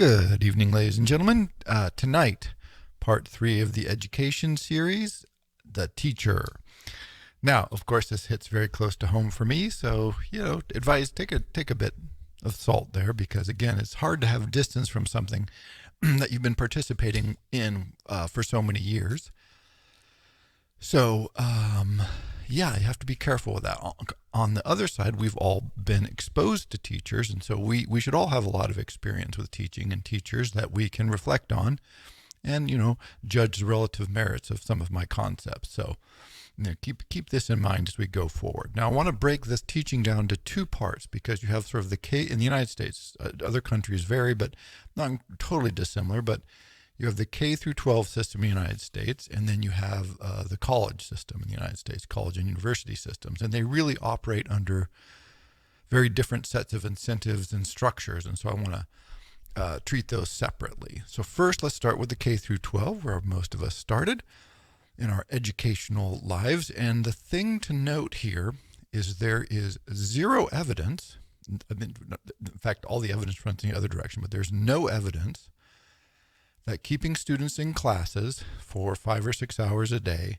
Good evening, ladies and gentlemen. Tonight, part 3 of the education series, The Teacher. Now, of course, this hits very close to home for me, so, advise take a bit of salt there because, again, it's hard to have distance from something that you've been participating in for so many years. So, you have to be careful with that. On the other side, we've all been exposed to teachers, and so we should all have a lot of experience with teaching and teachers that we can reflect on and, judge the relative merits of some of my concepts. So, keep this in mind as we go forward. Now, I want to break this teaching down to two parts because you have sort of the K in the United States. Other countries vary, but not totally dissimilar, but you have the K through 12 system in the United States, and then you have the college system in the United States, college and university systems. And they really operate under very different sets of incentives and structures. And so I want to treat those separately. So first, let's start with the K through 12, where most of us started in our educational lives. And the thing to note here is there is zero evidence. In fact, all the evidence runs in the other direction, but there's no evidence that keeping students in classes for 5 or 6 hours a day,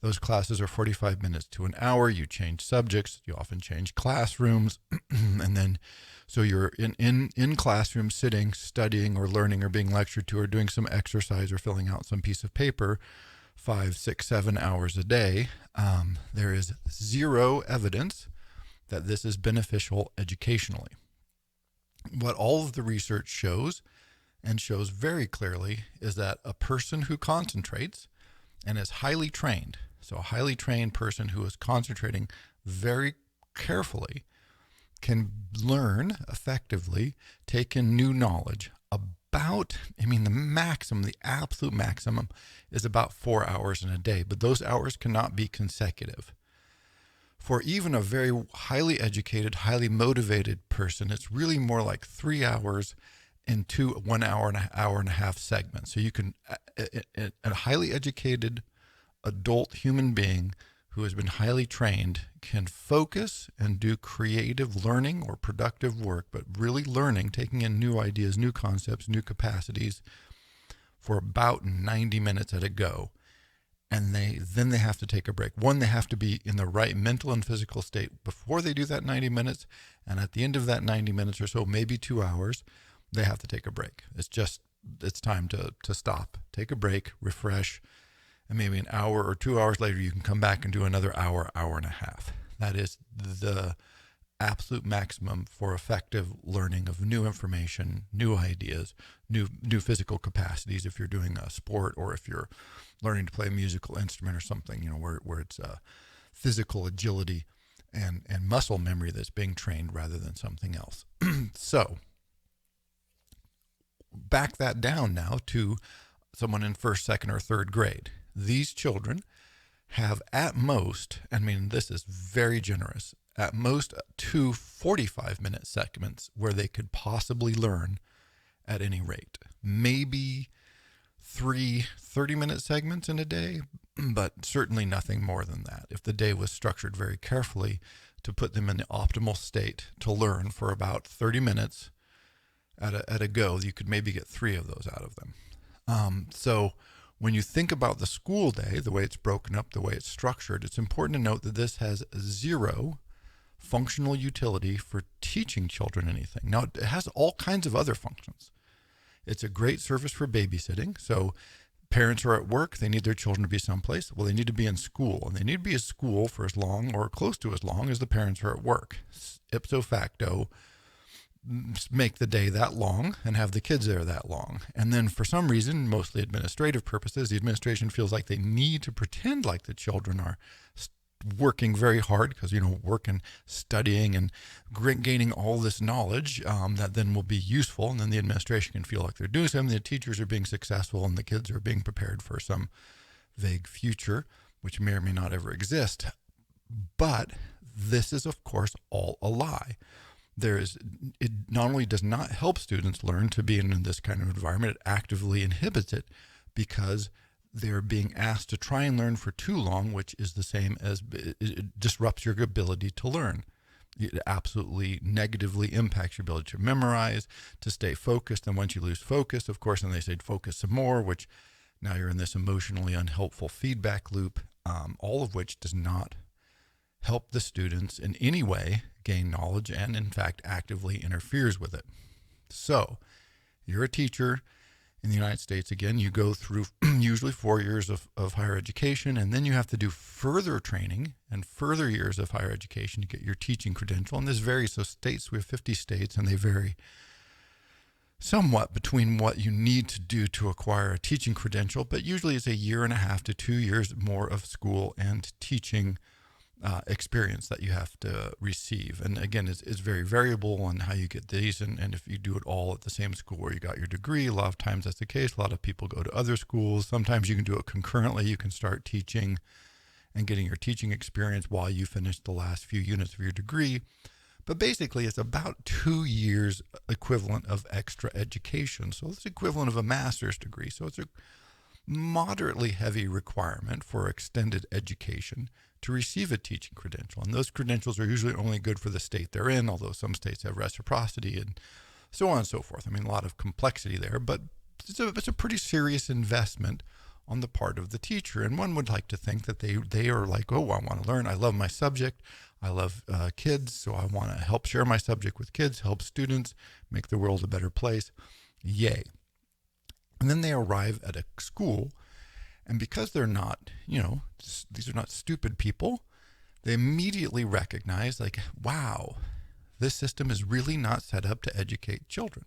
those classes are 45 minutes to an hour. You change subjects, you often change classrooms, and then so you're in classrooms sitting, studying or learning or being lectured to or doing some exercise or filling out some piece of paper 5, 6, 7 hours a day. There is zero evidence that this is beneficial educationally. What all of the research shows and shows very clearly is that a person who concentrates and is highly trained, so a highly trained person who is concentrating very carefully can learn effectively, take in new knowledge about, the maximum, the absolute maximum is about 4 hours in a day, but those hours cannot be consecutive. For even a very highly educated, highly motivated person, it's really more like 3 hours in 1 hour and a half segments. So you can, a highly educated adult human being who has been highly trained can focus and do creative learning or productive work, but really learning, taking in new ideas, new concepts, new capacities for about 90 minutes at a go. And then they have to take a break. One, they have to be in the right mental and physical state before they do that 90 minutes. And at the end of that 90 minutes or so, maybe 2 hours, they have to take a break. It's time to stop, take a break, refresh, and maybe an hour or 2 hours later, you can come back and do another hour, hour and a half. That is the absolute maximum for effective learning of new information, new ideas, new physical capacities if you're doing a sport or if you're learning to play a musical instrument or something, where it's physical agility and muscle memory that's being trained rather than something else. So, back that down now to someone in first, second, or third grade. These children have at most, this is very generous, at most 2 45-minute segments where they could possibly learn at any rate. Maybe 3 30-minute segments in a day, but certainly nothing more than that. If the day was structured very carefully to put them in the optimal state to learn for about 30 minutes at a go, you could maybe get 3 of those out of them. So when you think about the school day, the way it's broken up, the way it's structured, it's important to note that this has zero functional utility for teaching children anything. Now, it has all kinds of other functions. It's a great service for babysitting. So parents are at work, they need their children to be someplace. Well, they need to be in school, and they need to be at school for as long or close to as long as the parents are at work. Ipso facto, make the day that long and have the kids there that long. And then for some reason, mostly administrative purposes, the administration feels like they need to pretend like the children are working very hard because, working, studying and gaining all this knowledge that then will be useful. And then the administration can feel like they're doing something. The teachers are being successful and the kids are being prepared for some vague future, which may or may not ever exist. But this is, of course, all a lie. It not only does not help students learn to be in this kind of environment, it actively inhibits it because they're being asked to try and learn for too long, which is the same as it disrupts your ability to learn. It absolutely negatively impacts your ability to memorize, to stay focused. And once you lose focus, of course, and they say focus some more, which now you're in this emotionally unhelpful feedback loop, all of which does not help the students in any way gain knowledge and, in fact, actively interferes with it. So you're a teacher in the United States. Again, you go through usually 4 years of higher education, and then you have to do further training and further years of higher education to get your teaching credential. And this varies. So states, we have 50 states, and they vary somewhat between what you need to do to acquire a teaching credential, but usually it's 1.5 to 2 years more of school and teaching experience that you have to receive. And again, it's very variable on how you get these. And if you do it all at the same school where you got your degree, a lot of times that's the case. A lot of people go to other schools. Sometimes you can do it concurrently. You can start teaching and getting your teaching experience while you finish the last few units of your degree. But basically, it's about 2 years equivalent of extra education. So it's equivalent of a master's degree. So it's a moderately heavy requirement for extended education to receive a teaching credential. And those credentials are usually only good for the state they're in, although some states have reciprocity and so on and so forth. I mean, a lot of complexity there, but it's a pretty serious investment on the part of the teacher. And one would like to think that they are like, oh, I want to learn. I love my subject. I love kids, so I want to help share my subject with kids, help students, make the world a better place. Yay. And then they arrive at a school, and because they're not, these are not stupid people, they immediately recognize, like, wow, this system is really not set up to educate children.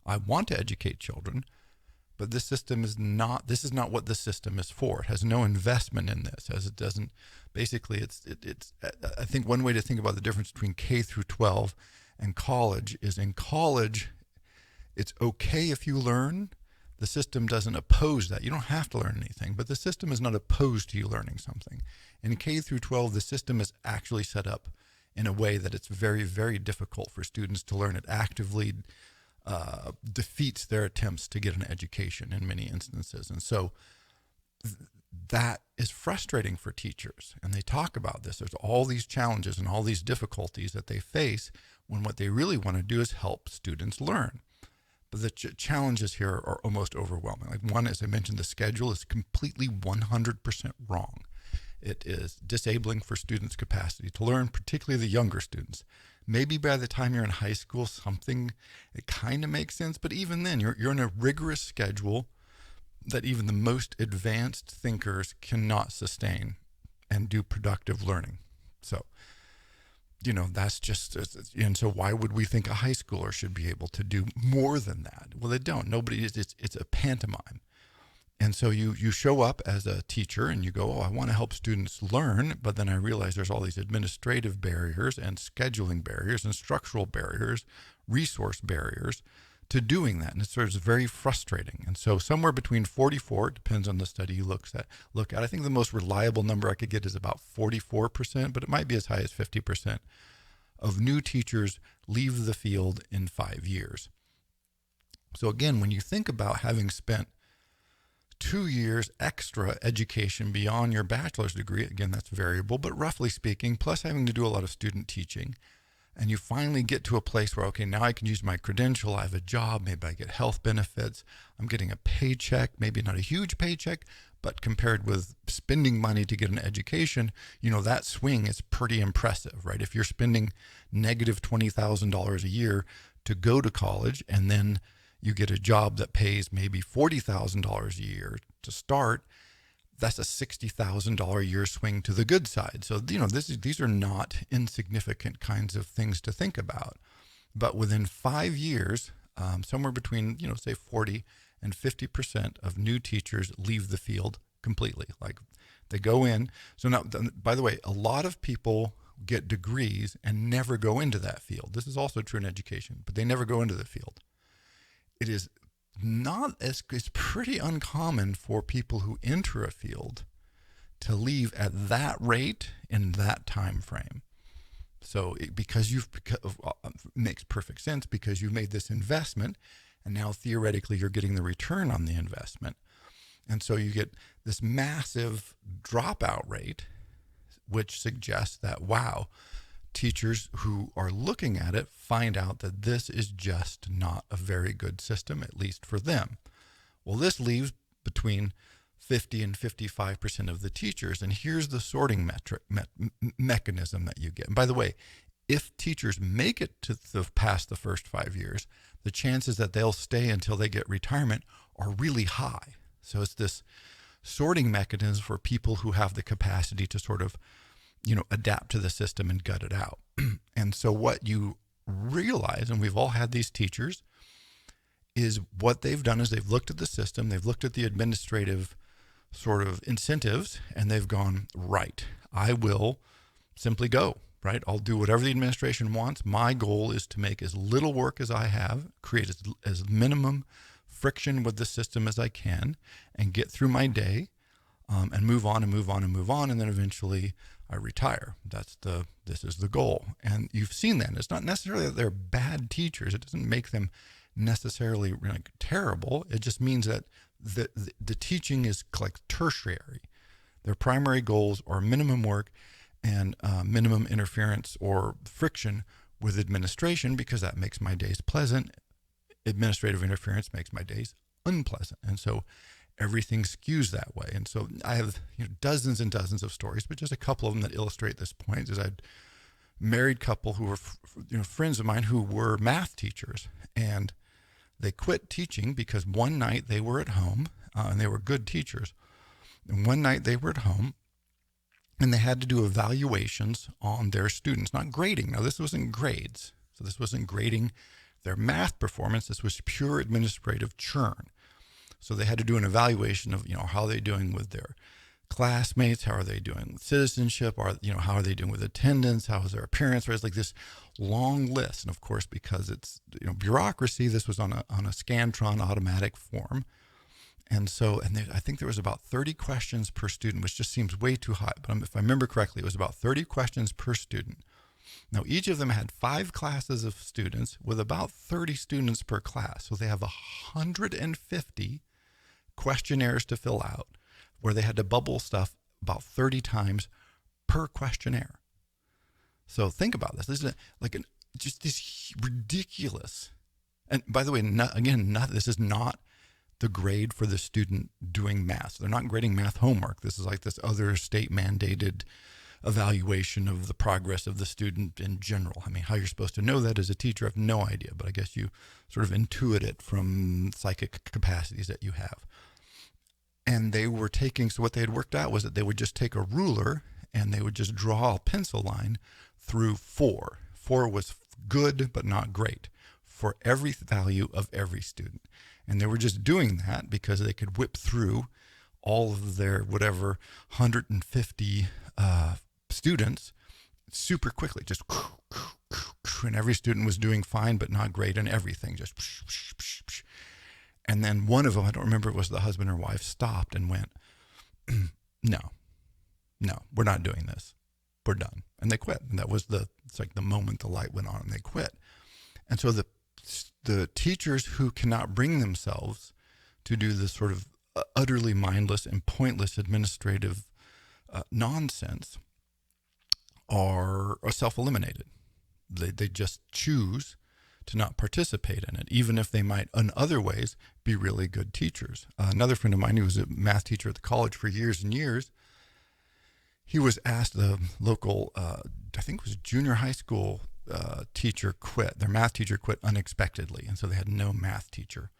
I want to educate children, but this is not what the system is for. It has no investment in this, as it doesn't, basically, I think one way to think about the difference between K through 12 and college is in college, it's okay if you learn. The system doesn't oppose that. You don't have to learn anything, but the system is not opposed to you learning something. In K through 12, the system is actually set up in a way that it's very, very difficult for students to learn. It actively defeats their attempts to get an education in many instances. And so that is frustrating for teachers. And they talk about this. There's all these challenges and all these difficulties that they face when what they really want to do is help students learn. But the challenges here are almost overwhelming. Like one, as I mentioned, the schedule is completely 100% wrong. It is disabling for students' capacity to learn, particularly the younger students. Maybe by the time you're in high school, it kind of makes sense. But even then, you're in a rigorous schedule that even the most advanced thinkers cannot sustain and do productive learning. So, that's just, and so why would we think a high schooler should be able to do more than that? Well, they don't. Nobody is, it's a pantomime. And so you show up as a teacher and you go, oh, I want to help students learn, but then I realize there's all these administrative barriers and scheduling barriers and structural barriers, resource barriers to doing that. And it's sort of very frustrating. And so somewhere between 44, it depends on the study you look at. I think the most reliable number I could get is about 44%, but it might be as high as 50% of new teachers leave the field in 5 years. So again, when you think about having spent 2 years extra education beyond your bachelor's degree, again, that's variable, but roughly speaking, plus having to do a lot of student teaching, and you finally get to a place where, okay, now I can use my credential, I have a job, maybe I get health benefits, I'm getting a paycheck, maybe not a huge paycheck, but compared with spending money to get an education, that swing is pretty impressive, right? If you're spending negative $20,000 a year to go to college, and then you get a job that pays maybe $40,000 a year to start, that's a $60,000 a year swing to the good side. So, these are not insignificant kinds of things to think about. But within 5 years, somewhere between, say 40 and 50% of new teachers leave the field completely. Like they go in. So now, by the way, a lot of people get degrees and never go into that field. This is also true in education, but they never go into the field. It's pretty uncommon for people who enter a field to leave at that rate in that time frame. So it makes perfect sense because you made this investment and now theoretically you're getting the return on the investment. And so you get this massive dropout rate, which suggests that, wow, teachers who are looking at it find out that this is just not a very good system, at least for them. Well, this leaves between 50 and 55% of the teachers. And here's the sorting mechanism that you get. And by the way, if teachers make it to past the first 5 years, the chances that they'll stay until they get retirement are really high. So it's this sorting mechanism for people who have the capacity to sort of, adapt to the system and gut it out. And so what you realize, and we've all had these teachers, is what they've done is they've looked at the system, they've looked at the administrative sort of incentives, and they've gone, right, I will simply go, right? I'll do whatever the administration wants. My goal is to make as little work as I have, create as minimum friction with the system as I can, and get through my day, and move on and move on and move on, and then eventually I retire. This is the goal. And you've seen that. It's not necessarily that they're bad teachers. It doesn't make them necessarily terrible. It just means that the teaching is like tertiary. Their primary goals are minimum work and minimum interference or friction with administration, because that makes my days pleasant. Administrative interference makes my days unpleasant. And so everything skews that way. And so I have dozens and dozens of stories, but just a couple of them that illustrate this point. Is I'd married couple who were friends of mine who were math teachers, and they quit teaching because one night they were at home, and they were good teachers. And one night they were at home and they had to do evaluations on their students, not grading. Now, this wasn't grades. So this wasn't grading their math performance. This was pure administrative churn. So they had to do an evaluation of, how are they doing with their classmates? How are they doing with citizenship? How are they doing with attendance? How is their appearance? It's like this long list. And of course, because it's, bureaucracy, this was on a Scantron automatic form. And so, I think there was about 30 questions per student, which just seems way too high. But if I remember correctly, it was about 30 questions per student. Now, each of them had 5 classes of students with about 30 students per class. So they have 150 questionnaires to fill out, where they had to bubble stuff about 30 times per questionnaire. So think about this. This is just this ridiculous. And by the way, this is not the grade for the student doing math. So they're not grading math homework. This is like this other state mandated evaluation of the progress of the student in general. I mean, how you're supposed to know that as a teacher, I have no idea, but I guess you sort of intuit it from psychic capacities that you have. And they were so what they had worked out was that they would just take a ruler and they would just draw a pencil line through 4. 4 was good, but not great, for every value of every student. And they were just doing that because they could whip through all of their 150 students super quickly, just, and every student was doing fine, but not great, and everything just, and then one of them, I don't remember if it was the husband or wife, stopped and went, no, we're not doing this. We're done. And they quit. And that was it's like the moment the light went on and they quit. And so the teachers who cannot bring themselves to do this sort of utterly mindless and pointless administrative nonsense are self-eliminated. They just choose to not participate in it, even if they might in other ways be really good teachers. Another friend of mine who was a math teacher at the college for years and years, he was asked, the local, I think it was junior high school teacher quit. Their math teacher quit unexpectedly, and so they had no math teacher.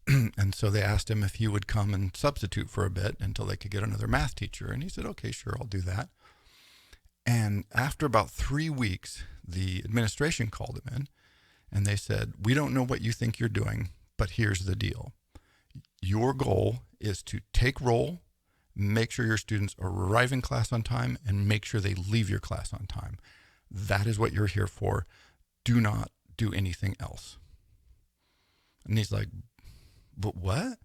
And so they asked him if he would come and substitute for a bit until they could get another math teacher. And he said, okay, sure, I'll do that. And after about 3 weeks, the administration called him in and they said, we don't know what you think you're doing, but here's the deal. Your goal is to take roll, make sure your students arrive in class on time, and make sure they leave your class on time. That is what you're here for. Do not do anything else. And he's like, but what?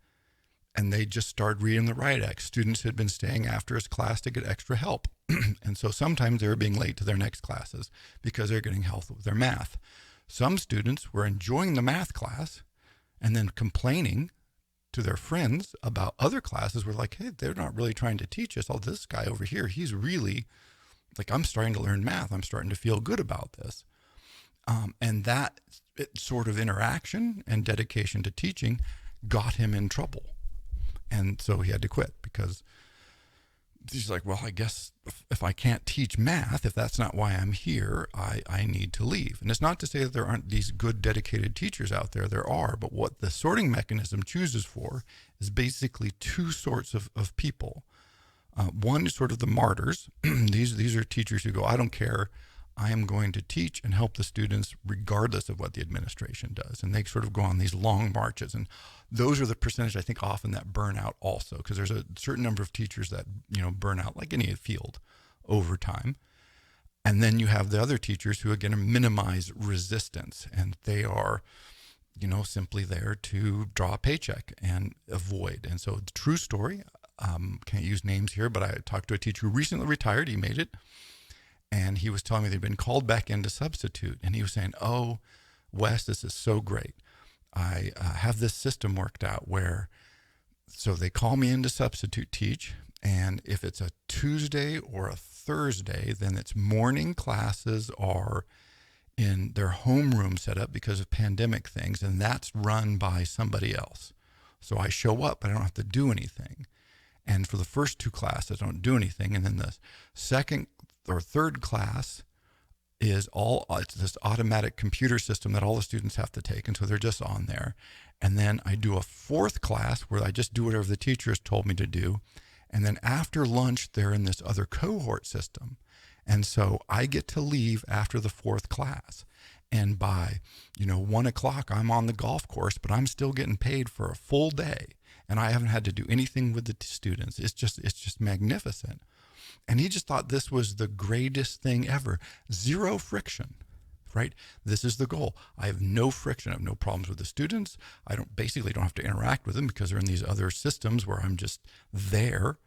And they just started reading the riot act. Students had been staying after his class to get extra help. And so sometimes they were being late to their next classes because they're getting help with their math. Some students were enjoying the math class and then complaining to their friends about other classes. Were like, hey, they're not really trying to teach us. Oh, this guy over here, he's really Like, I'm starting to learn math. I'm starting to feel good about this. And that sort of interaction and dedication to teaching got him in trouble. And so he had to quit because he's like, well, I guess if I can't teach math, if that's not why I'm here, I need to leave. And it's not to say that there aren't these good, dedicated teachers out there. There are. But what the sorting mechanism chooses for is basically two sorts of people. One is sort of the martyrs. These are teachers who go, I don't care. I am going to teach and help the students regardless of what the administration does. And they sort of go on these long marches. And those are the percentage, I think, often that burn out also, because there's a certain number of teachers that, burn out like any field over time. And then you have the other teachers who, again, minimize resistance. And they are, simply there to draw a paycheck and avoid. And so the true story, can't use names here, but I talked to a teacher who recently retired. He made it. And he was telling me they'd been called back in to substitute. And he was saying, oh, Wes, this is so great. I have this system worked out where, so they call me in to substitute teach. And if it's a Tuesday or a Thursday, then it's morning classes are in their homeroom set up because of pandemic things. And that's run by somebody else. So I show up, but I don't have to do anything. And for the first two classes, I don't do anything. And then the second or third class is it's this automatic computer system that all the students have to take. And so they're just on there. And then I do a fourth class where I just do whatever the teacher has told me to do. And then after lunch, they're in this other cohort system. And so I get to leave after the fourth class. And by, 1 o'clock, I'm on the golf course, but I'm still getting paid for a full day. And I haven't had to do anything with the students. It's just magnificent. And he just thought this was the greatest thing ever. Zero friction, right? This is the goal. I have no friction. I have no problems with the students. I don't have to interact with them because they're in these other systems where I'm just there.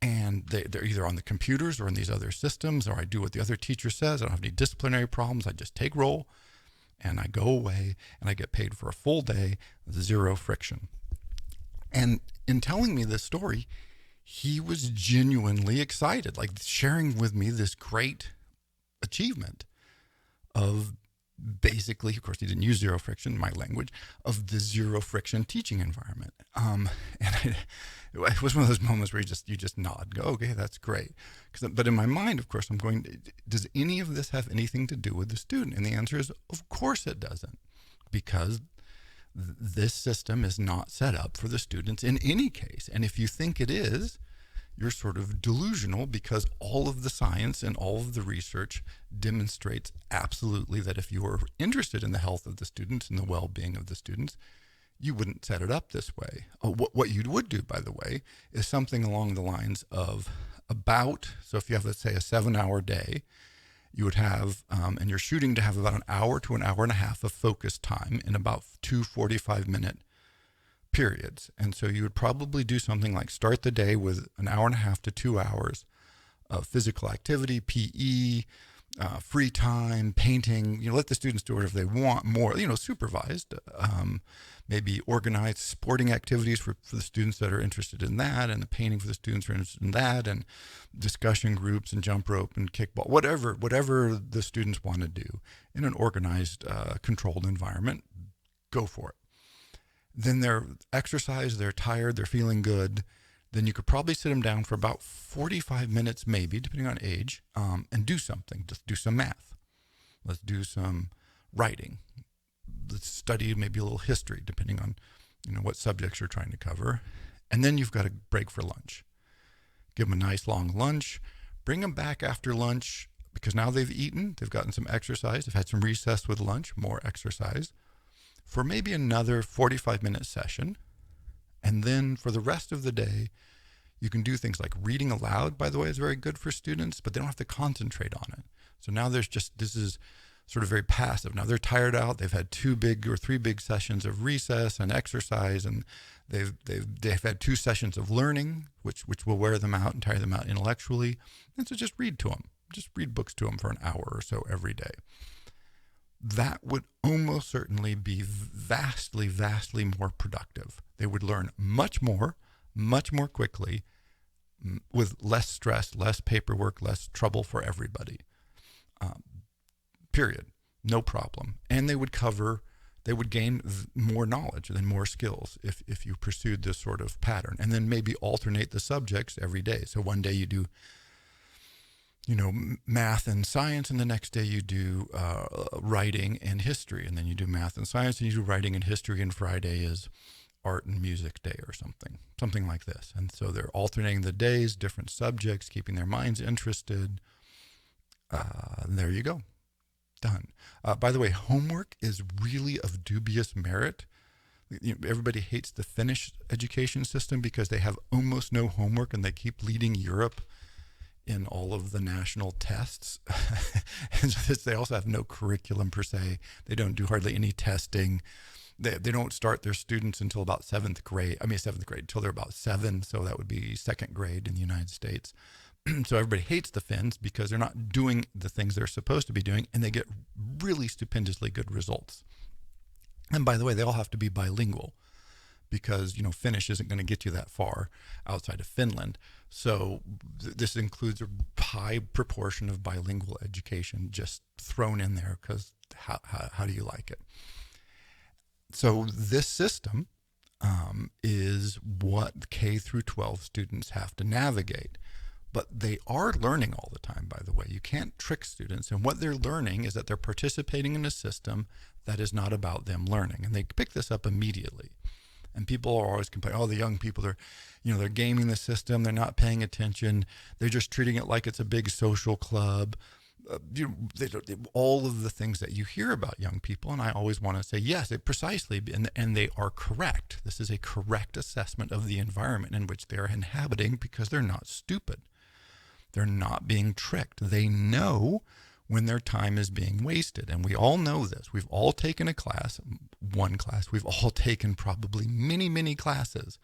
And they're either on the computers or in these other systems, or I do what the other teacher says. I don't have any disciplinary problems. I just take roll and I go away and I get paid for a full day, zero friction. And in telling me this story, he was genuinely excited, like sharing with me this great achievement of basically, of course, he didn't use zero friction, my language, of the zero friction teaching environment. And it was one of those moments where you just nod, go, okay, that's great. But in my mind, of course, I'm going, does any of this have anything to do with the student? And the answer is, of course it doesn't, because this system is not set up for the students in any case. And if you think it is, you're sort of delusional, because all of the science and all of the research demonstrates absolutely that if you were interested in the health of the students and the well-being of the students, you wouldn't set it up this way. What you would do, by the way, is something along the lines of so if you have, let's say, a 7-hour day, you would have, and you're shooting to have about an hour to an hour and a half of focus time in about 2 45-minute periods. And so you would probably do something like start the day with an hour and a half to 2 hours of physical activity, PE, free time, painting. Let the students do whatever they want, more, supervised, maybe organized sporting activities for the students that are interested in that, and the painting for the students who are interested in that, and discussion groups and jump rope and kickball, whatever the students want to do in an organized, controlled environment, go for it. Then they're exercised, they're tired, they're feeling good. Then you could probably sit them down for about 45 minutes, maybe, depending on age, and do something. Just do some math. Let's do some writing. Let's study maybe a little history, depending on what subjects you're trying to cover. And then you've got a break for lunch. Give them a nice long lunch. Bring them back after lunch, because now they've eaten, they've gotten some exercise, they've had some recess with lunch, more exercise, for maybe another 45-minute session. And then for the rest of the day, you can do things like reading aloud, by the way, is very good for students, but they don't have to concentrate on it. So now this is sort of very passive. Now they're tired out. They've had 2 big or 3 big sessions of recess and exercise, and they've had 2 sessions of learning, which will wear them out and tire them out intellectually. And so just read to them. Just read books to them for an hour or so every day. That would almost certainly be vastly, vastly more productive. They would learn much more quickly, with less stress, less paperwork, less trouble for everybody. Period. No problem. And they would gain more knowledge and more skills if you pursued this sort of pattern, and then maybe alternate the subjects every day. So one day you do, math and science, and the next day you do writing and history, and then you do math and science, and you do writing and history, and Friday is art and music day or something like this. And so they're alternating the days, different subjects, keeping their minds interested. And there you go. Done. By the way, homework is really of dubious merit. Everybody hates the Finnish education system because they have almost no homework, and they keep leading Europe in all of the national tests. And so they also have no curriculum per se. They don't do hardly any testing. They don't start their students until about seventh grade, until they're about 7. So that would be second grade in the United States. So everybody hates the Finns because they're not doing the things they're supposed to be doing, and they get really stupendously good results. And by the way, they all have to be bilingual because, Finnish isn't going to get you that far outside of Finland. So this includes a high proportion of bilingual education just thrown in there because how do you like it? So this system is what K through 12 students have to navigate. But they are learning all the time, by the way. You can't trick students. And what they're learning is that they're participating in a system that is not about them learning. And they pick this up immediately. And people are always complaining, the young people, they're gaming the system. They're not paying attention. They're just treating it like it's a big social club. All of the things that you hear about young people. And I always want to say, yes, precisely. And they are correct. This is a correct assessment of the environment in which they're inhabiting because they're not stupid. They're not being tricked. They know when their time is being wasted. And we all know this. We've all taken one class. We've all taken probably many, many classes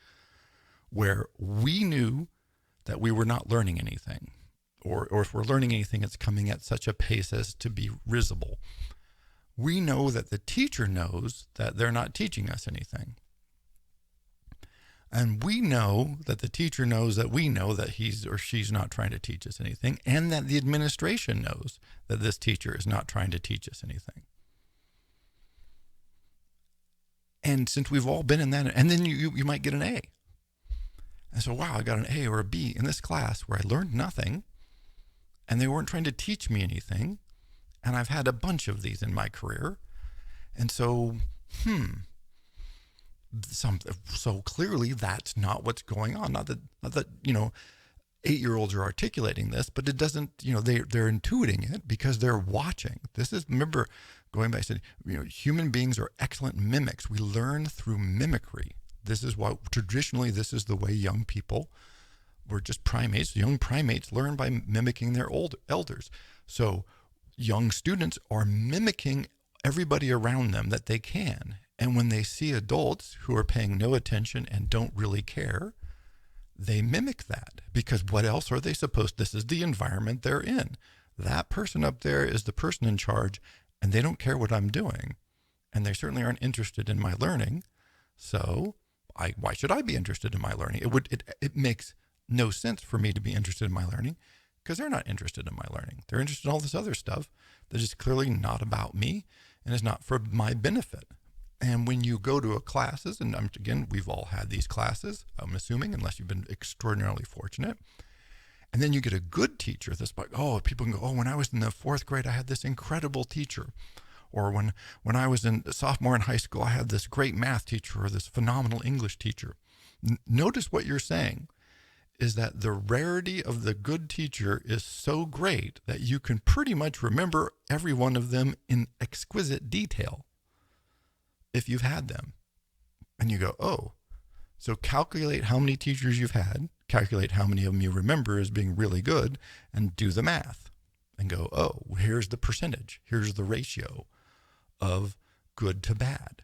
where we knew that we were not learning anything. Or if we're learning anything, it's coming at such a pace as to be risible. We know that the teacher knows that they're not teaching us anything. And we know that the teacher knows that we know that he's or she's not trying to teach us anything, and that the administration knows that this teacher is not trying to teach us anything. And since we've all been in that, and then you might get an A. And so, wow, I got an A or a B in this class where I learned nothing, and they weren't trying to teach me anything, and I've had a bunch of these in my career. And so, so clearly that's not what's going on. Not that 8-year-olds are articulating this, but it doesn't, they're intuiting it because they're watching. Remember, going back, I said, human beings are excellent mimics. We learn through mimicry. This is the way young people, we're just primates. Young primates learn by mimicking their elders. So young students are mimicking everybody around them that they can. And when they see adults who are paying no attention and don't really care, they mimic that because what else are they supposed to? This is the environment they're in. That person up there is the person in charge, and they don't care what I'm doing. And they certainly aren't interested in my learning. So why should I be interested in my learning? It makes no sense for me to be interested in my learning because they're not interested in my learning. They're interested in all this other stuff that is clearly not about me and is not for my benefit. And when you go to classes, and again, we've all had these classes, I'm assuming, unless you've been extraordinarily fortunate. And then you get a good teacher. People can go, when I was in the 4th grade, I had this incredible teacher. Or when I was in sophomore in high school, I had this great math teacher or this phenomenal English teacher. Notice what you're saying is that the rarity of the good teacher is so great that you can pretty much remember every one of them in exquisite detail if you've had them. And you go, so calculate how many teachers you've had, calculate how many of them you remember as being really good, and do the math and go, here's the percentage, here's the ratio of good to bad.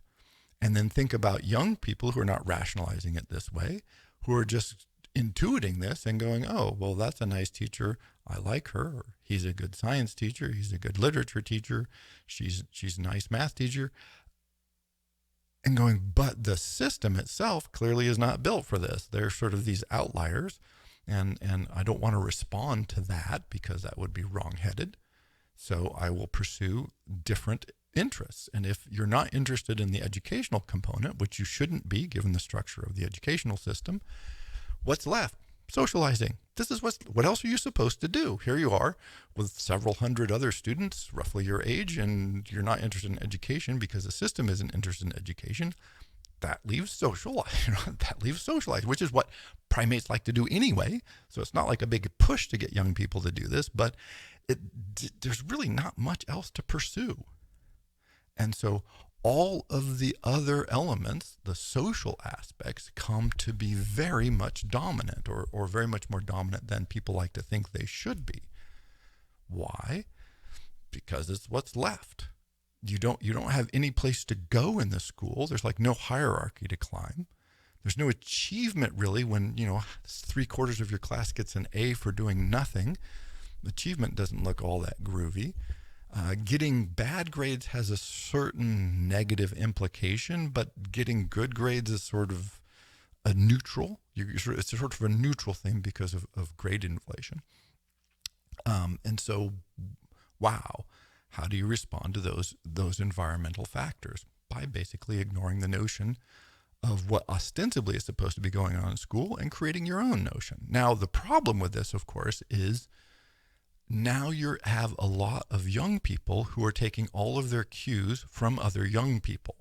And then think about young people who are not rationalizing it this way, who are just intuiting this and going, that's a nice teacher, I like her, or he's a good science teacher, he's a good literature teacher, she's a nice math teacher. And going, but the system itself clearly is not built for this. They're sort of these outliers. And I don't want to respond to that because that would be wrongheaded. So I will pursue different interests. And if you're not interested in the educational component, which you shouldn't be given the structure of the educational system, what's left? Socializing. This is what else are you supposed to do? Here you are with several hundred other students roughly your age, and you're not interested in education because the system isn't interested in education. That leaves socialize, which is what primates like to do anyway. So it's not like a big push to get young people to do this, but there's really not much else to pursue. And so all of the other elements, the social aspects, come to be very much dominant, or very much more dominant than people like to think they should be. Why? Because it's what's left. You don't have any place to go in the school. There's like no hierarchy to climb. There's no achievement really when, 3/4 of your class gets an A for doing nothing. Achievement doesn't look all that groovy. Getting bad grades has a certain negative implication, but getting good grades is sort of a neutral. It's sort of a neutral thing because of grade inflation. And so, wow. How do you respond to those environmental factors? By basically ignoring the notion of what ostensibly is supposed to be going on in school and creating your own notion. Now, the problem with this, of course, is now you have a lot of young people who are taking all of their cues from other young people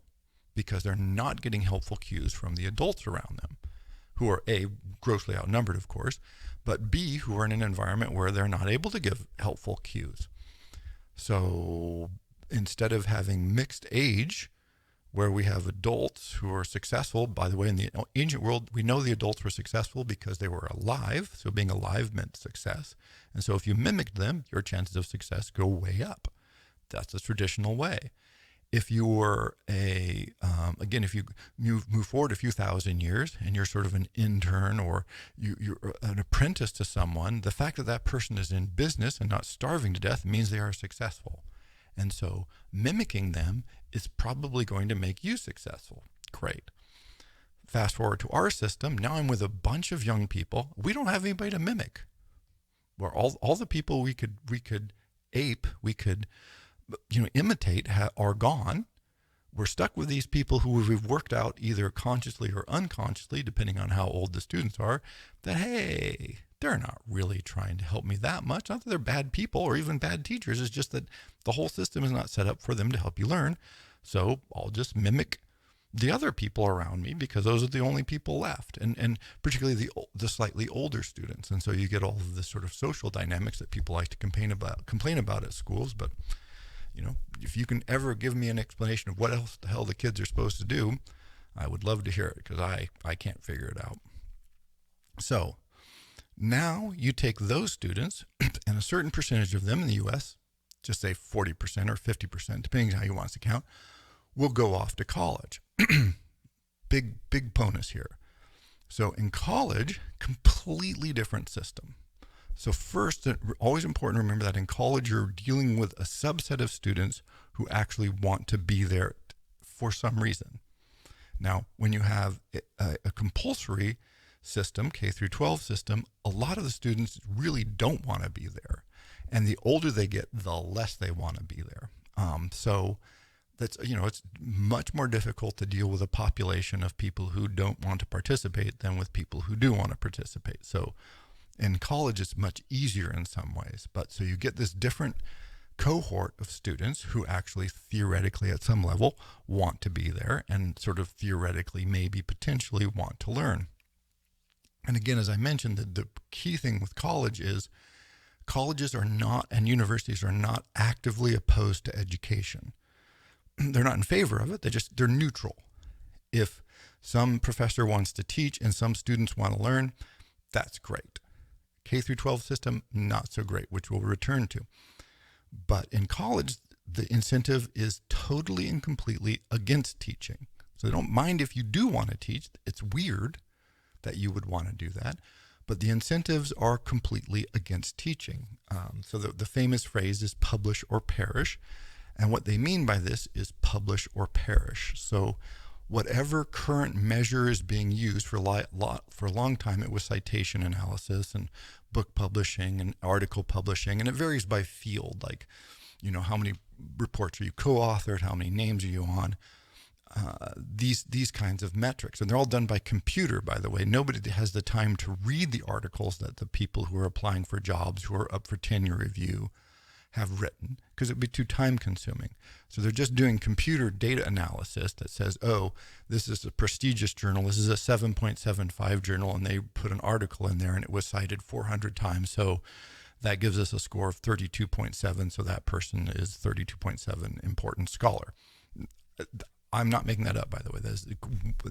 because they're not getting helpful cues from the adults around them, who are A, grossly outnumbered, of course, but B, who are in an environment where they're not able to give helpful cues. So instead of having mixed age, where we have adults who are successful, by the way, in the ancient world, we know the adults were successful because they were alive. So being alive meant success. And so if you mimicked them, your chances of success go way up. That's the traditional way. If you were if you move forward a few thousand years and you're sort of an intern or you're an apprentice to someone, the fact that that person is in business and not starving to death means they are successful. And so mimicking them is probably going to make you successful. Great. Fast forward to our system. Now I'm with a bunch of young people. We don't have anybody to mimic. Where all the people we could ape, we could imitate are gone. We're stuck with these people who we've worked out either consciously or unconsciously, depending on how old the students are, that, hey, they're not really trying to help me that much. Not that they're bad people or even bad teachers. It's just that the whole system is not set up for them to help you learn. So I'll just mimic the other people around me because those are the only people left, and particularly the slightly older students. And so you get all of this sort of social dynamics that people like to complain about at schools. But if you can ever give me an explanation of what else the hell the kids are supposed to do, I would love to hear it because I can't figure it out. So now you take those students and a certain percentage of them in the U.S., just say 40% or 50%, depending on how you want us to count, will go off to college. Big bonus here. So in college, completely different system. So first, always important to remember that in college, you're dealing with a subset of students who actually want to be there for some reason. Now, when you have a compulsory system, K through 12 system, a lot of the students really don't want to be there. And the older they get, the less they want to be there. So that's, it's much more difficult to deal with a population of people who don't want to participate than with people who do want to participate. So in college, it's much easier in some ways. But so you get this different cohort of students who actually theoretically at some level want to be there and sort of theoretically maybe potentially want to learn. And again, as I mentioned, the key thing with college is colleges are not, and universities are not actively opposed to education. They're not in favor of it. They're neutral. If some professor wants to teach and some students want to learn, that's great. K through 12 system, not so great, which we'll return to. But in college, the incentive is totally and completely against teaching. So they don't mind if you do want to teach. It's weird that you would want to do that. But the incentives are completely against teaching. So the famous phrase is publish or perish. And what they mean by this is publish or perish. So whatever current measure is being used for a long time, it was citation analysis and book publishing and article publishing, and it varies by field, like, how many reports are you co-authored, how many names are you on, these kinds of metrics. And they're all done by computer, by the way. Nobody has the time to read the articles that the people who are applying for jobs, who are up for tenure review, have written, because it would be too time consuming. So they're just doing computer data analysis that says, oh, this is a prestigious journal, this is a 7.75 journal, and they put an article in there and it was cited 400 times. So that gives us a score of 32.7. So that person is 32.7 important scholar. I'm not making that up, by the way. That is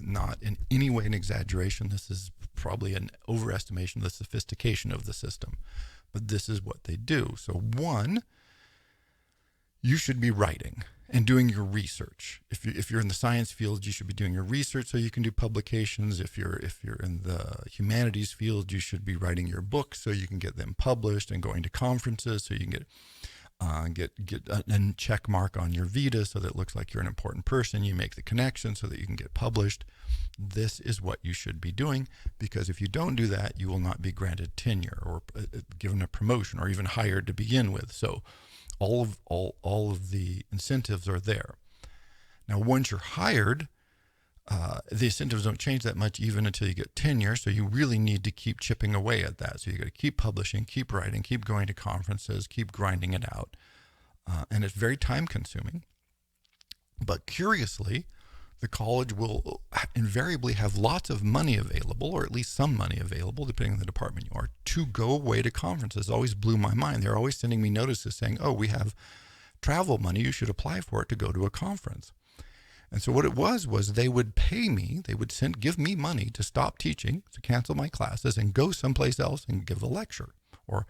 not in any way an exaggeration. This is probably an overestimation of the sophistication of the system. But this is what they do. So one, you should be writing and doing your research. If you're in the science field, you should be doing your research so you can do publications. If you're in the humanities field, you should be writing your books so you can get them published, and going to conferences so you can get a check mark on your vita so that it looks like you're an important person. You make the connection so that you can get published. This is what you should be doing, because if you don't do that, you will not be granted tenure or given a promotion or even hired to begin with. So all of the incentives are there. Now, once you're hired, the incentives don't change that much even until you get tenure. So you really need to keep chipping away at that. So you got to keep publishing, keep writing, keep going to conferences, keep grinding it out. And it's very time consuming. But curiously, the college will invariably have lots of money available, or at least some money available, depending on the department you are, to go away to conferences. It always blew my mind. They're always sending me notices saying, oh, we have travel money. You should apply for it to go to a conference. And so what it was they would pay me, they would give me money to stop teaching, to cancel my classes and go someplace else and give a lecture or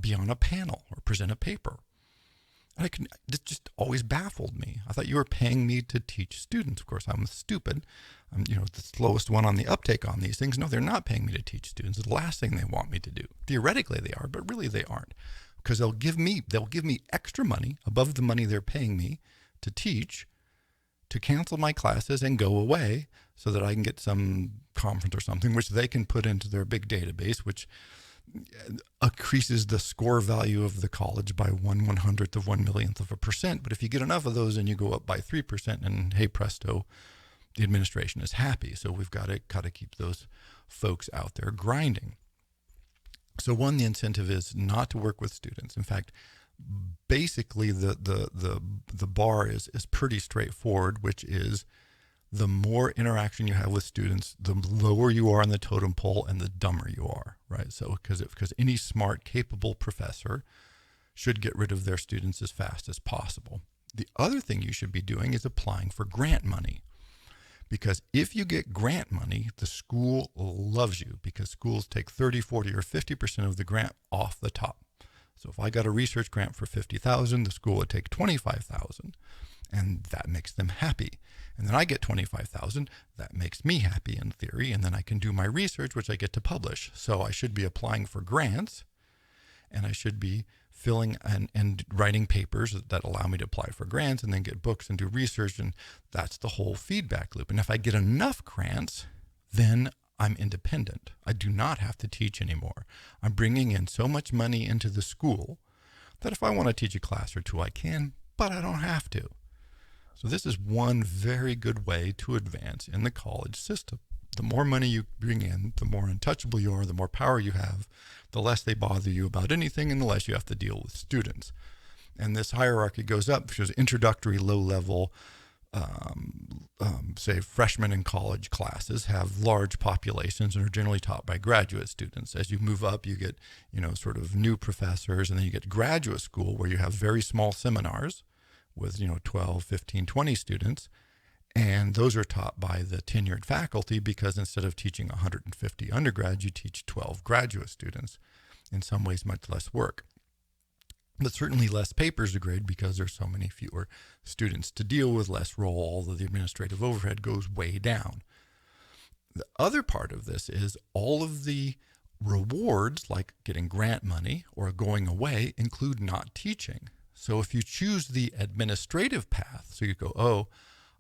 be on a panel or present a paper. And it just always baffled me. I thought you were paying me to teach students. Of course, I'm stupid. I'm the slowest one on the uptake on these things. No, they're not paying me to teach students. It's the last thing they want me to do. Theoretically they are, but really they aren't. Because they'll give me extra money above the money they're paying me to teach, to cancel my classes and go away so that I can get some conference or something, which they can put into their big database, which increases the score value of the college by 1/100th of 1/1,000,000%. But if you get enough of those and you go up by 3%, and hey presto, the administration is happy. So we've got to keep those folks out there grinding. So one, the incentive is not to work with students. In fact, basically the bar is pretty straightforward, which is the more interaction you have with students, the lower you are on the totem pole and the dumber you are, right? So because any smart, capable professor should get rid of their students as fast as possible. The other thing you should be doing is applying for grant money, because if you get grant money, the school loves you, because schools take 30, 40, or 50% of the grant off the top. So if I got a research grant for $50,000, the school would take $25,000, and that makes them happy. And then I get $25,000, that makes me happy in theory, and then I can do my research, which I get to publish. So I should be applying for grants, and I should be filling and writing papers that allow me to apply for grants and then get books and do research, and that's the whole feedback loop. And if I get enough grants, then I'm independent. I do not have to teach anymore. I'm bringing in so much money into the school that if I want to teach a class or two, I can, but I don't have to. So this is one very good way to advance in the college system. The more money you bring in, the more untouchable you are, the more power you have, the less they bother you about anything, and the less you have to deal with students. And this hierarchy goes up, because introductory, low-level, say freshman and college classes have large populations and are generally taught by graduate students. As you move up, you get, sort of new professors, and then you get graduate school where you have very small seminars with, 12, 15, 20 students. And those are taught by the tenured faculty, because instead of teaching 150 undergrads, you teach 12 graduate students. In some ways, much less work. But certainly less papers to grade, because there's so many fewer students to deal with, less roll, although the administrative overhead goes way down. The other part of this is all of the rewards, like getting grant money or going away, include not teaching. So if you choose the administrative path, so you go, oh,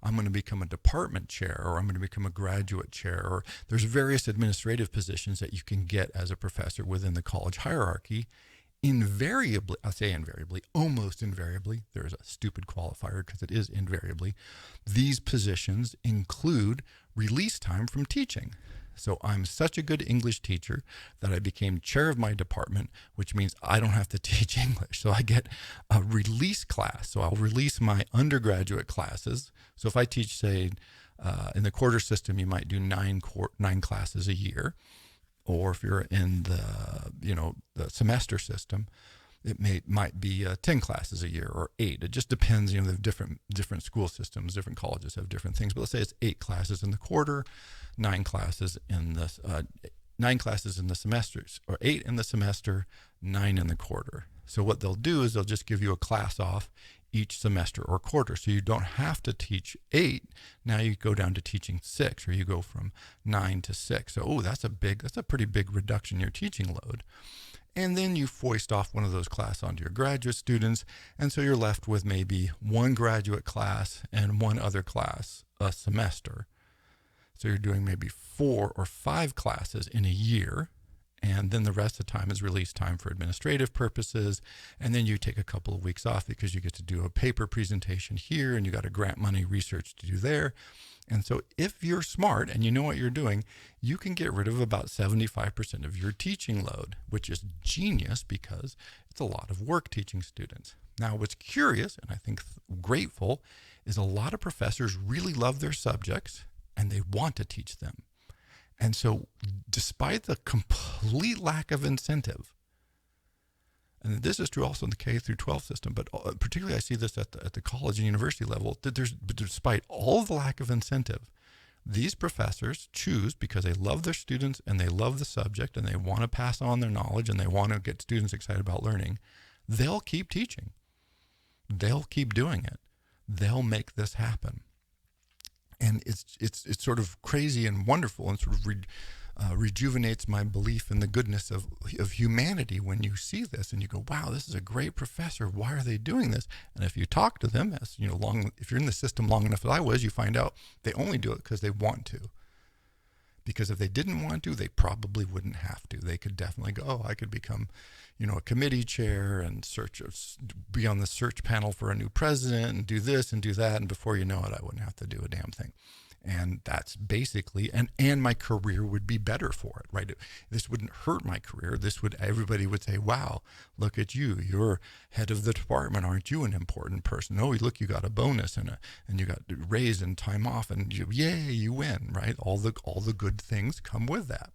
I'm going to become a department chair, or I'm going to become a graduate chair, or there's various administrative positions that you can get as a professor within the college hierarchy. Invariably, I'll say invariably, almost invariably, there's a stupid qualifier because it is invariably, these positions include release time from teaching. So I'm such a good English teacher that I became chair of my department, which means I don't have to teach English. So I get a release class. So I'll release my undergraduate classes. So if I teach, say, in the quarter system, you might do nine classes a year. Or if you're in the semester system, it might be 10 classes a year or 8. It just depends. The different school systems, different colleges have different things. But let's say it's 8 classes in the quarter, 9 classes in the semesters, or 8 in the semester, 9 in the quarter. So what they'll do is they'll just give you a class off each semester or quarter. So you don't have to teach 8. Now you go down to teaching 6, or you go from 9 to 6. So, that's a pretty big reduction in your teaching load. And then you foist off one of those classes onto your graduate students. And so you're left with maybe one graduate class and one other class a semester. So you're doing maybe 4 or 5 classes in a year. And then the rest of the time is release time for administrative purposes. And then you take a couple of weeks off because you get to do a paper presentation here and you got a grant money research to do there. And so if you're smart and you know what you're doing, you can get rid of about 75% of your teaching load, which is genius because it's a lot of work teaching students. Now, what's curious and I think grateful is a lot of professors really love their subjects and they want to teach them. And so despite the complete lack of incentive, and this is true also in the K through 12 system, but particularly I see this at the college and university level, that despite all the lack of incentive, these professors choose, because they love their students and they love the subject and they want to pass on their knowledge and they want to get students excited about learning, they'll keep teaching. They'll keep doing it. They'll make this happen. And it's sort of crazy and wonderful and sort of rejuvenates my belief in the goodness of humanity when you see this and you go, wow, this is a great professor. Why are they doing this? And if you talk to them, if you're in the system long enough as I was, you find out they only do it because they want to. Because if they didn't want to, they probably wouldn't have to. They could definitely go, I could become, a committee chair and be on the search panel for a new president and do this and do that. And before you know it, I wouldn't have to do a damn thing. And that's basically, and my career would be better for it, right? This wouldn't hurt my career. Everybody would say, wow, look at you. You're head of the department. Aren't you an important person? Oh, look, you got a bonus and you got raise and time off and you win, right? All the good things come with that.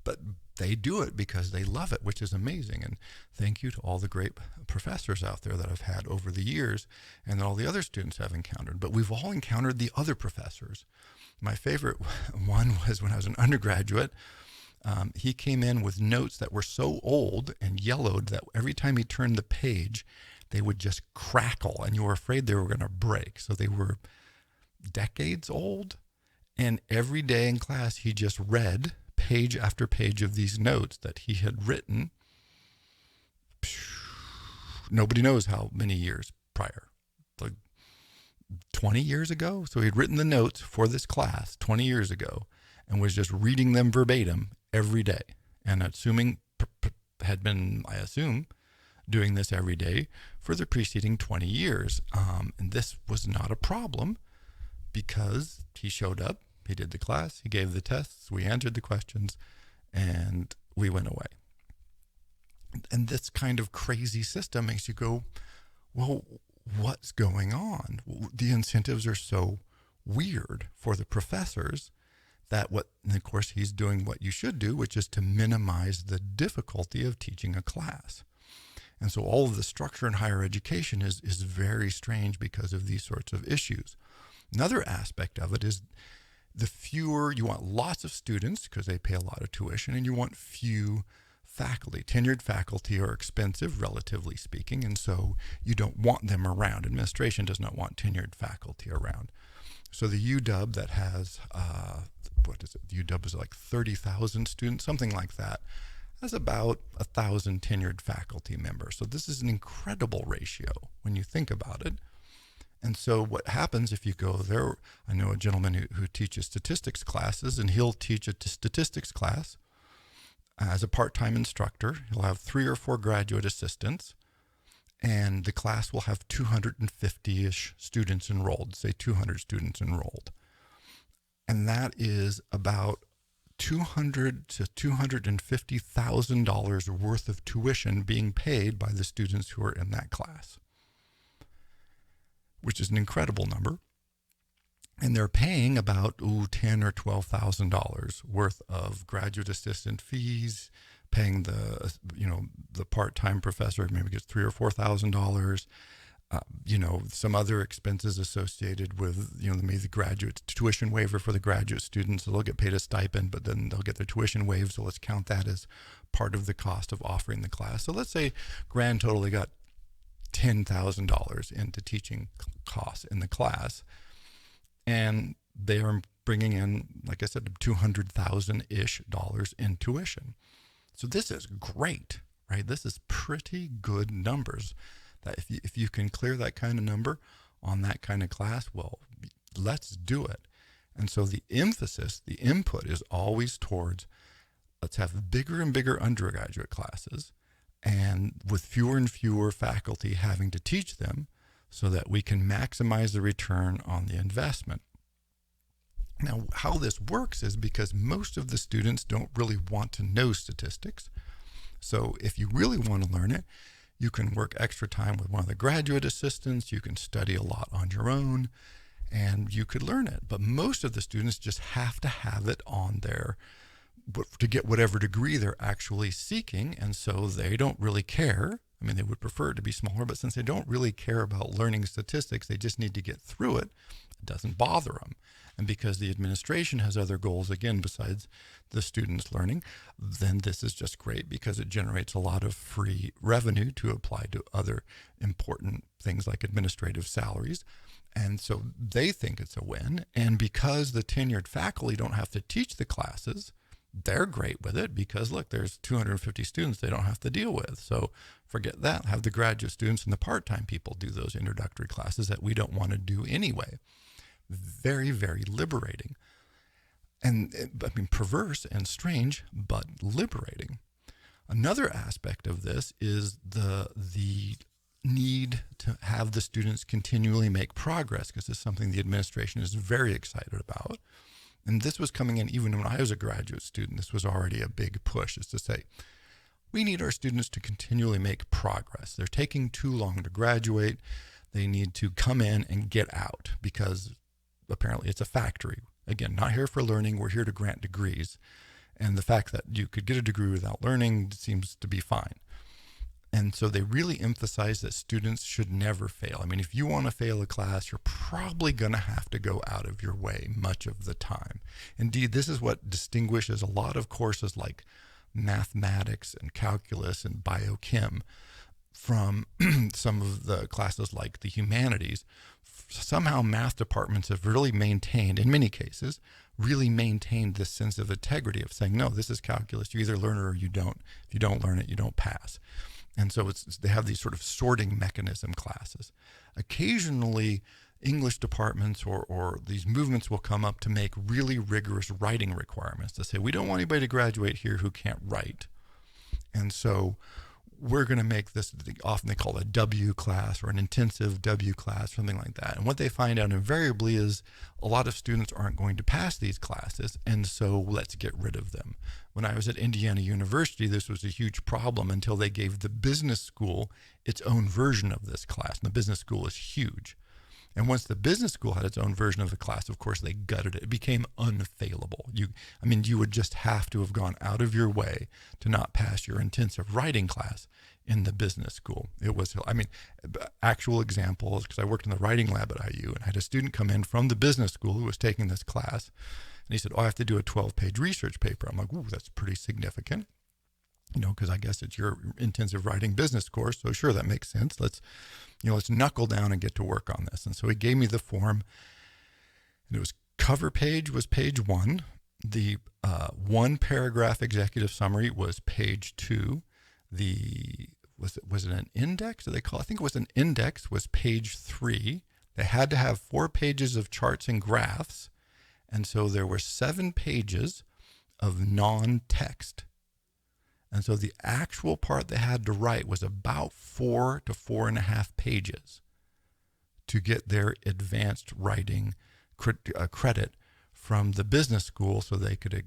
But they do it because they love it, which is amazing. And thank you to all the great professors out there that I've had over the years and all the other students I've encountered. But we've all encountered the other professors. My favorite one was when I was an undergraduate. He came in with notes that were so old and yellowed that every time he turned the page, they would just crackle and you were afraid they were going to break. So they were decades old. And every day in class, he just read page after page of these notes that he had written. Nobody knows how many years prior, like 20 years ago. So he'd written the notes for this class 20 years ago and was just reading them verbatim every day. And had been, I assume, doing this every day for the preceding 20 years. And this was not a problem because he showed up. He did the class, he gave the tests, we answered the questions, and we went away. And this kind of crazy system makes you go, well, what's going on? The incentives are so weird for the professors and of course, he's doing what you should do, which is to minimize the difficulty of teaching a class. And so all of the structure in higher education is very strange because of these sorts of issues. Another aspect of it is you want lots of students because they pay a lot of tuition, and you want few faculty. Tenured faculty are expensive, relatively speaking, and so you don't want them around. Administration does not want tenured faculty around. So the UW that has, The UW is like 30,000 students, something like that, has about 1,000 tenured faculty members. So this is an incredible ratio when you think about it. And so what happens if you go there, I know a gentleman who teaches statistics classes, and he'll teach a statistics class as a part-time instructor. He'll have 3 or 4 graduate assistants, and the class will have 250-ish students enrolled, say 200 students enrolled. And that is about $200,000 to $250,000 worth of tuition being paid by the students who are in that class, which is an incredible number. And they're paying about $10,000 or $12,000 worth of graduate assistant fees, paying the part-time professor maybe gets $3,000 or $4,000. Some other expenses associated with, maybe the graduate tuition waiver for the graduate students. So they'll get paid a stipend, but then they'll get their tuition waived. So let's count that as part of the cost of offering the class. So let's say grand total, they got $10,000 into teaching costs in the class. And they are bringing in, like I said, $200,000-ish in tuition. So this is great, right? This is pretty good numbers. That if you can clear that kind of number on that kind of class, well, let's do it. And so the emphasis, the input is always towards, let's have bigger and bigger undergraduate classes, and with fewer and fewer faculty having to teach them, so that we can maximize the return on the investment. Now, how this works is because most of the students don't really want to know statistics. So if you really want to learn it, you can work extra time with one of the graduate assistants, you can study a lot on your own, and you could learn it. But most of the students just have to have it on there to get whatever degree they're actually seeking, and so they don't really care. I mean, they would prefer it to be smaller, but since they don't really care about learning statistics, they just need to get through it. It doesn't bother them. And because the administration has other goals, again, besides the students learning, then this is just great because it generates a lot of free revenue to apply to other important things like administrative salaries. And so they think it's a win. And because the tenured faculty don't have to teach the classes, they're great with it because, look, there's 250 students they don't have to deal with. So forget that. Have the graduate students and the part-time people do those introductory classes that we don't want to do anyway. Very, very liberating. And I mean, perverse and strange, but liberating. Another aspect of this is the need to have the students continually make progress, because it's something the administration is very excited about. And this was coming in even when I was a graduate student. This was already a big push, is to say, we need our students to continually make progress. They're taking too long to graduate. They need to come in and get out, because apparently it's a factory. Again, not here for learning. We're here to grant degrees. And the fact that you could get a degree without learning seems to be fine. And so they really emphasize that students should never fail. I mean, if you want to fail a class, you're probably going to have to go out of your way much of the time. Indeed, this is what distinguishes a lot of courses like mathematics and calculus and biochem from some of the classes like the humanities. Somehow math departments have really maintained, in many cases, really maintained this sense of integrity of saying, no, this is calculus. You either learn it or you don't. If you don't learn it, you don't pass. And so they have these sort of sorting mechanism classes. Occasionally, English departments or these movements will come up to make really rigorous writing requirements to say, we don't want anybody to graduate here who can't write. And so we're going to make this, often they call it a W class or an intensive W class, something like that. And what they find out invariably is a lot of students aren't going to pass these classes, and so let's get rid of them. When I was at Indiana University, this was a huge problem until they gave the business school its own version of this class. And the business school is huge. And once the business school had its own version of the class, of course, they gutted it. It became unfailable. You would just have to have gone out of your way to not pass your intensive writing class in the business school. It was, actual examples, because I worked in the writing lab at IU and I had a student come in from the business school who was taking this class. And he said, I have to do a 12-page research paper. I'm like, ooh, that's pretty significant. Because I guess it's your intensive writing business course. So sure, that makes sense. Let's knuckle down and get to work on this. And so he gave me the form, and it was cover page was page 1. The 1 paragraph executive summary was page 2. Was it an index? Do they call? I think it was an index was page 3. They had to have 4 pages of charts and graphs. And so there were 7 pages of non-text. And so the actual part they had to write was about 4 to 4.5 pages to get their advanced writing credit from the business school, so they could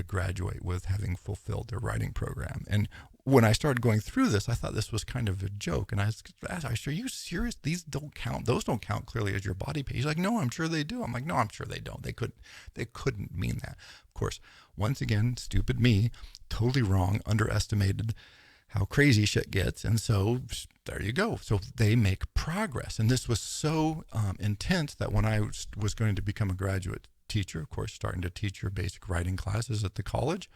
graduate with having fulfilled their writing program. And when I started going through this, I thought this was kind of a joke. And I was asked, are you serious? These don't count. Those don't count clearly as your body page. He's like, no, I'm sure they do. I'm like, no, I'm sure they don't. They couldn't mean that. Of course, once again, stupid me, totally wrong, underestimated how crazy shit gets. And so there you go. So they make progress. And this was so intense that when I was going to become a graduate teacher, of course, starting to teach your basic writing classes at the college,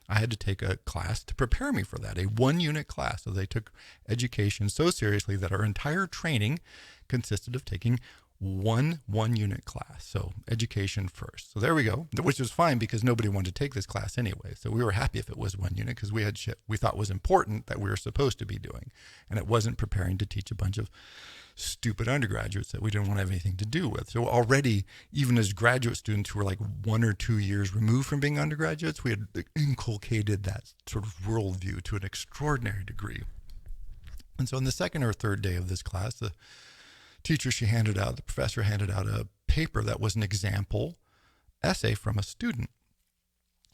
I had to take a class to prepare me for that, a 1-unit class. So they took education so seriously that our entire training consisted of taking one 1-unit class. So education first. So there we go, which was fine because nobody wanted to take this class anyway. So we were happy if it was 1 unit because we had shit we thought was important that we were supposed to be doing. And it wasn't preparing to teach a bunch of stupid undergraduates that we didn't want to have anything to do with. So already, even as graduate students who were like 1 or 2 years removed from being undergraduates, we had inculcated that sort of worldview to an extraordinary degree. And so on the second or third day of this class, the professor handed out a paper that was an example essay from a student.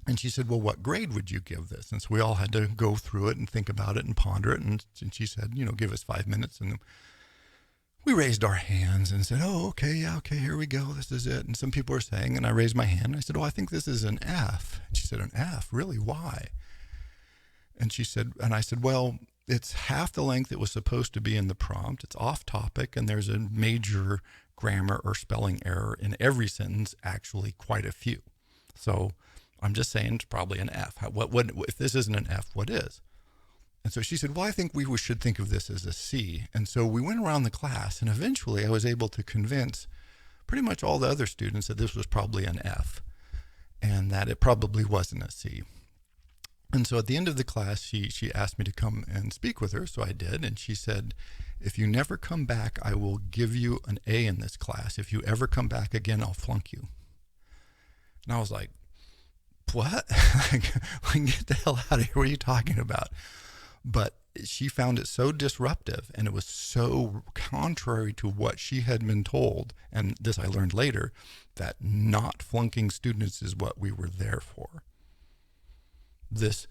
And she said, well, what grade would you give this? And so we all had to go through it and think about it and ponder it. And she said, give us 5 minutes. And we raised our hands and said, oh, okay, here we go. This is it. And some people were saying, and I raised my hand. And I said, oh, I think this is an F. And she said, an F? Really? Why? And she said, and I said, well, it's half the length it was supposed to be in the prompt. It's off topic, and there's a major grammar or spelling error in every sentence, actually quite a few. So I'm just saying it's probably an F. If this isn't an F, what is? And so she said, well, I think we should think of this as a C. And so we went around the class, and eventually I was able to convince pretty much all the other students that this was probably an F and that it probably wasn't a C. And so at the end of the class, she asked me to come and speak with her. So I did. And she said, if you never come back, I will give you an A in this class. If you ever come back again, I'll flunk you. And I was like, what? Get the hell out of here. What are you talking about? But she found it so disruptive, and it was so contrary to what she had been told. And this I learned later, that not flunking students is what we were there for. This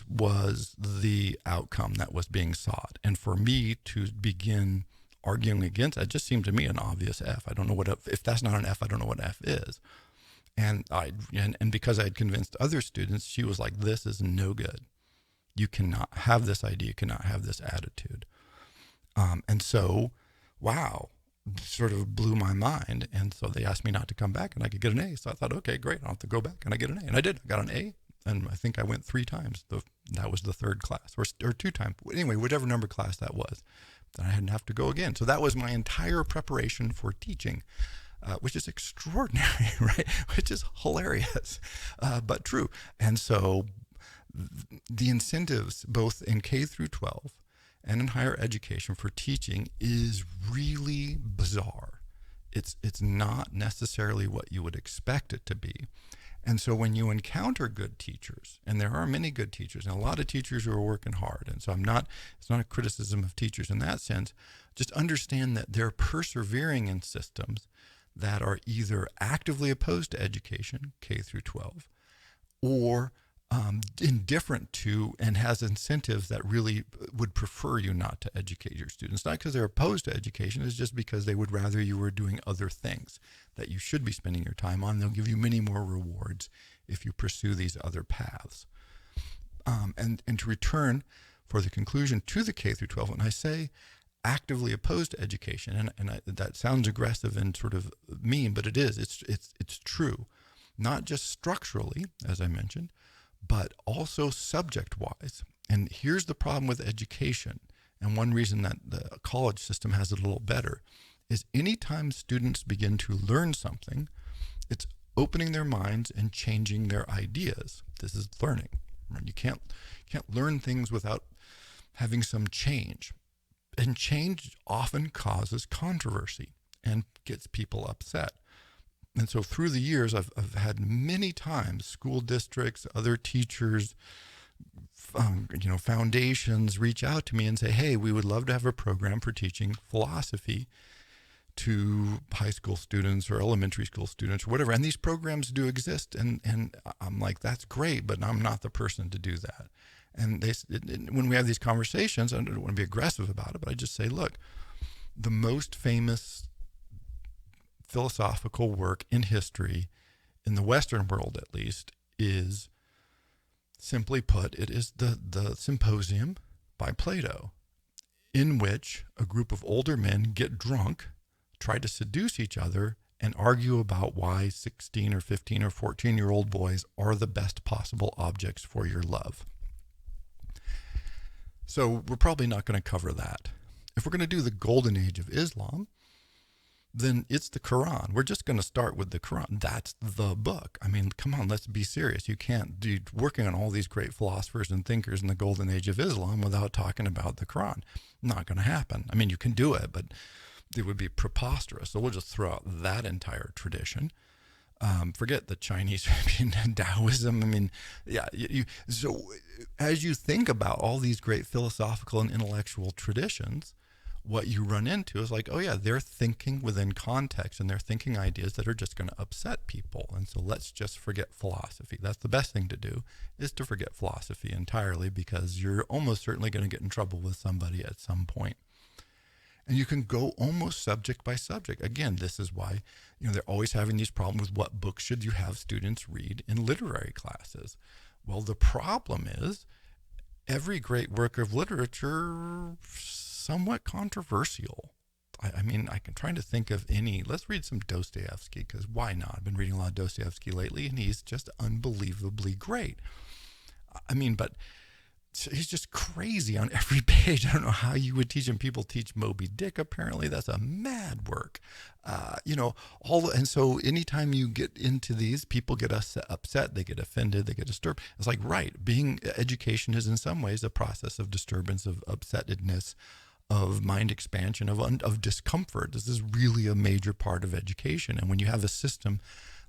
was the outcome that was being sought. And for me to begin arguing against it just seemed to me an obvious F. I don't know if that's not an F, I don't know what F is. And because I had convinced other students, she was like, this is no good. You cannot have this idea, you cannot have this attitude. And so, wow, sort of blew my mind. And so they asked me not to come back and I could get an A. So I thought, okay, great, I'll have to go back and I get an A. And I did, I got an A. And I think I went 3 times. That was the 3rd class, or 2 times. Anyway, whatever number class that was, then I didn't have to go again. So that was my entire preparation for teaching, which is extraordinary, right? Which is hilarious, but true. And so the incentives, both in K through 12 and in higher education for teaching, is really bizarre. It's not necessarily what you would expect it to be. And so when you encounter good teachers, and there are many good teachers, and a lot of teachers who are working hard, and so it's not a criticism of teachers in that sense, just understand that they're persevering in systems that are either actively opposed to education, K through 12, or indifferent to and has incentives that really would prefer you not to educate your students. Not because they're opposed to education, it's just because they would rather you were doing other things that you should be spending your time on. They'll give you many more rewards if you pursue these other paths. And to return for the conclusion to the K through 12, when I say actively opposed to education, and that sounds aggressive and sort of mean, but it is. It's true. Not just structurally, as I mentioned, but also subject-wise. And here's the problem with education, and one reason that the college system has it a little better, is anytime students begin to learn something, it's opening their minds and changing their ideas. This is learning. Right? You can't learn things without having some change. And change often causes controversy. and gets people upset. And so through the years, I've had many times school districts, other teachers, foundations reach out to me and say, hey, we would love to have a program for teaching philosophy to high school students or elementary school students or whatever. And these programs do exist. And I'm like, that's great, but I'm not the person to do that. And when we have these conversations, I don't want to be aggressive about it, but I just say, look, the most famous philosophical work in history, in the Western world at least, is, simply put, it is the Symposium by Plato, in which a group of older men get drunk, try to seduce each other, and argue about why 16 or 15 or 14-year-old boys are the best possible objects for your love. So we're probably not going to cover that. If we're going to do the golden age of Islam, then it's the Quran. We're just going to start with the Quran. That's the book. I mean, come on, let's be serious. You can't do working on all these great philosophers and thinkers in the golden age of Islam without talking about the Quran. Not going to happen. I mean, you can do it, but it would be preposterous. So we'll just throw out that entire tradition. Forget the Chinese Taoism. I mean, yeah. So as you think about all these great philosophical and intellectual traditions, what you run into is like, oh yeah, they're thinking within context and they're thinking ideas that are just going to upset people. And so let's just forget philosophy. That's the best thing to do, is to forget philosophy entirely, because you're almost certainly going to get in trouble with somebody at some point. And you can go almost subject by subject. Again, this is why, they're always having these problems with what books should you have students read in literary classes. Well, the problem is every great work of literature somewhat controversial. I'm trying to think of any. Let's read some Dostoevsky, because why not? I've been reading a lot of Dostoevsky lately, and he's just unbelievably great. But he's just crazy on every page. I don't know how you would teach him. People teach Moby Dick, apparently. That's a mad work. And so anytime you get into these, people get upset, they get offended, they get disturbed. It's like, right, education is in some ways a process of disturbance, of upsettedness, of mind expansion, of discomfort. This is really a major part of education. And when you have a system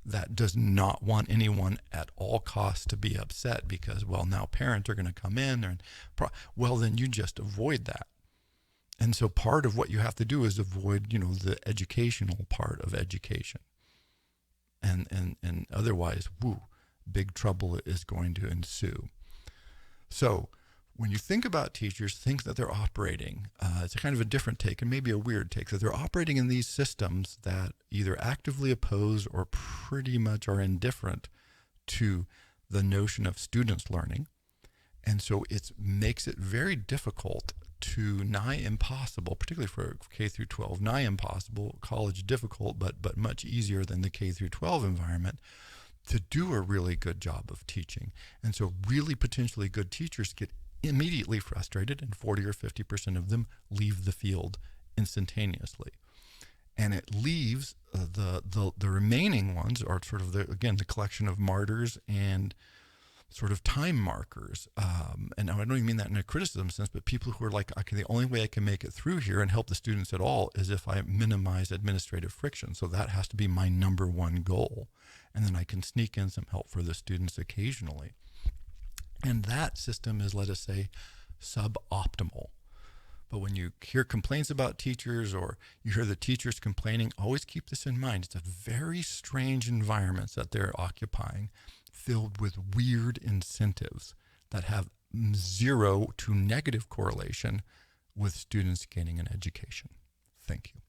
that does not want anyone at all costs to be upset because, well, now parents are going to come in, then you just avoid that. And so part of what you have to do is avoid, the educational part of education. And otherwise, big trouble is going to ensue. So when you think about teachers, think that they're operating, it's a kind of a different take and maybe a weird take, that they're operating in these systems that either actively oppose or pretty much are indifferent to the notion of students learning. And so it makes it very difficult to nigh impossible, particularly for K through 12, nigh impossible, college difficult, but much easier than the K through 12 environment, to do a really good job of teaching. And so really potentially good teachers get immediately frustrated, and 40 or 50% of them leave the field instantaneously. And it leaves the remaining ones are sort of the collection of martyrs and sort of time markers. And I don't even mean that in a criticism sense, but people who are like, okay, the only way I can make it through here and help the students at all is if I minimize administrative friction. So that has to be my number one goal. And then I can sneak in some help for the students occasionally. And that system is, let us say, suboptimal. But when you hear complaints about teachers or you hear the teachers complaining, always keep this in mind. It's a very strange environment that they're occupying, filled with weird incentives that have zero to negative correlation with students gaining an education. Thank you.